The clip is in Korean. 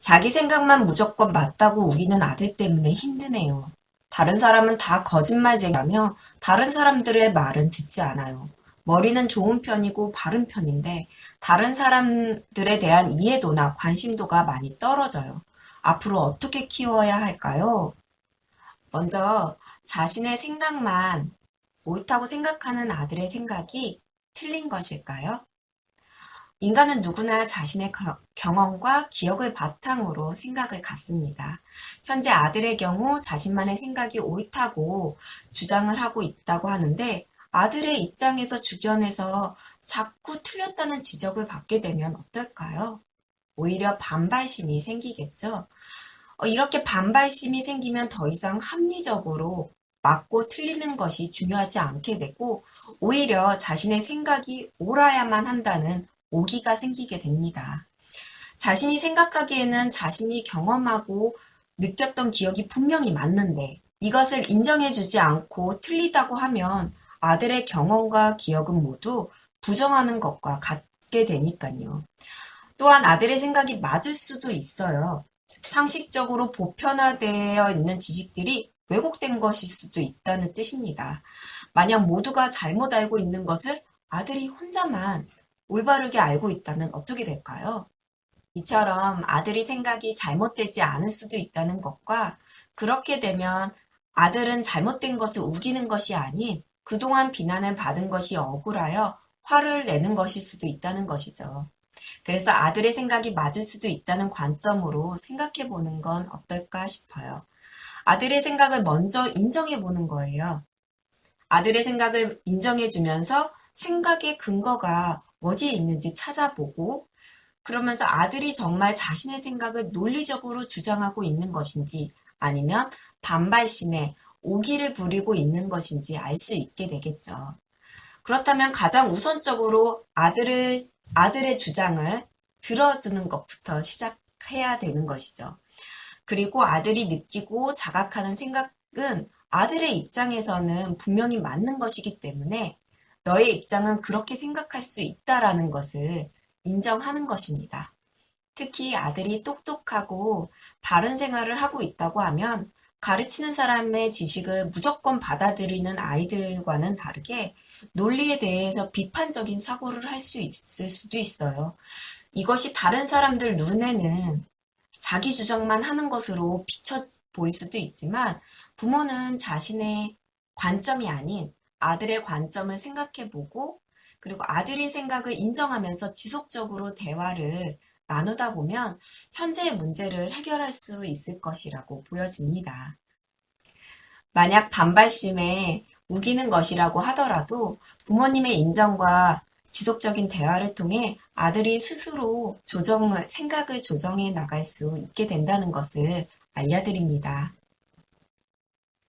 자기 생각만 무조건 맞다고 우기는 아들 때문에 힘드네요. 다른 사람은 다 거짓말쟁이라며 다른 사람들의 말은 듣지 않아요. 머리는 좋은 편이고 바른 편인데 다른 사람들에 대한 이해도나 관심도가 많이 떨어져요. 앞으로 어떻게 키워야 할까요? 먼저 자신의 생각만 옳다고 생각하는 아들의 생각이 틀린 것일까요? 인간은 누구나 자신의 경험과 기억을 바탕으로 생각을 갖습니다. 현재 아들의 경우 자신만의 생각이 옳다고 주장을 하고 있다고 하는데 아들의 입장에서 주변에서 자꾸 틀렸다는 지적을 받게 되면 어떨까요? 오히려 반발심이 생기겠죠. 이렇게 반발심이 생기면 더 이상 합리적으로 맞고 틀리는 것이 중요하지 않게 되고 오히려 자신의 생각이 옳아야만 한다는 오기가 생기게 됩니다. 자신이 생각하기에는 자신이 경험하고 느꼈던 기억이 분명히 맞는데 이것을 인정해주지 않고 틀리다고 하면 아들의 경험과 기억은 모두 부정하는 것과 같게 되니까요. 또한 아들의 생각이 맞을 수도 있어요. 상식적으로 보편화되어 있는 지식들이 왜곡된 것일 수도 있다는 뜻입니다. 만약 모두가 잘못 알고 있는 것을 아들이 혼자만 올바르게 알고 있다면 어떻게 될까요? 이처럼 아들이 생각이 잘못되지 않을 수도 있다는 것과 그렇게 되면 아들은 잘못된 것을 우기는 것이 아닌 그동안 비난을 받은 것이 억울하여 화를 내는 것일 수도 있다는 것이죠. 그래서 아들의 생각이 맞을 수도 있다는 관점으로 생각해 보는 건 어떨까 싶어요. 아들의 생각을 먼저 인정해 보는 거예요. 아들의 생각을 인정해 주면서 생각의 근거가 어디에 있는지 찾아보고 그러면서 아들이 정말 자신의 생각을 논리적으로 주장하고 있는 것인지 아니면 반발심에 오기를 부리고 있는 것인지 알 수 있게 되겠죠. 그렇다면 가장 우선적으로 아들의 주장을 들어주는 것부터 시작해야 되는 것이죠. 그리고 아들이 느끼고 자각하는 생각은 아들의 입장에서는 분명히 맞는 것이기 때문에 너의 입장은 그렇게 생각할 수 있다라는 것을 인정하는 것입니다. 특히 아들이 똑똑하고 바른 생활을 하고 있다고 하면 가르치는 사람의 지식을 무조건 받아들이는 아이들과는 다르게 논리에 대해서 비판적인 사고를 할 수 있을 수도 있어요. 이것이 다른 사람들 눈에는 자기 주장만 하는 것으로 비춰 보일 수도 있지만 부모는 자신의 관점이 아닌 아들의 관점을 생각해 보고 그리고 아들의 생각을 인정하면서 지속적으로 대화를 나누다 보면 현재의 문제를 해결할 수 있을 것이라고 보여집니다. 만약 반발심에 우기는 것이라고 하더라도 부모님의 인정과 지속적인 대화를 통해 아들이 스스로 생각을 조정해 나갈 수 있게 된다는 것을 알려드립니다.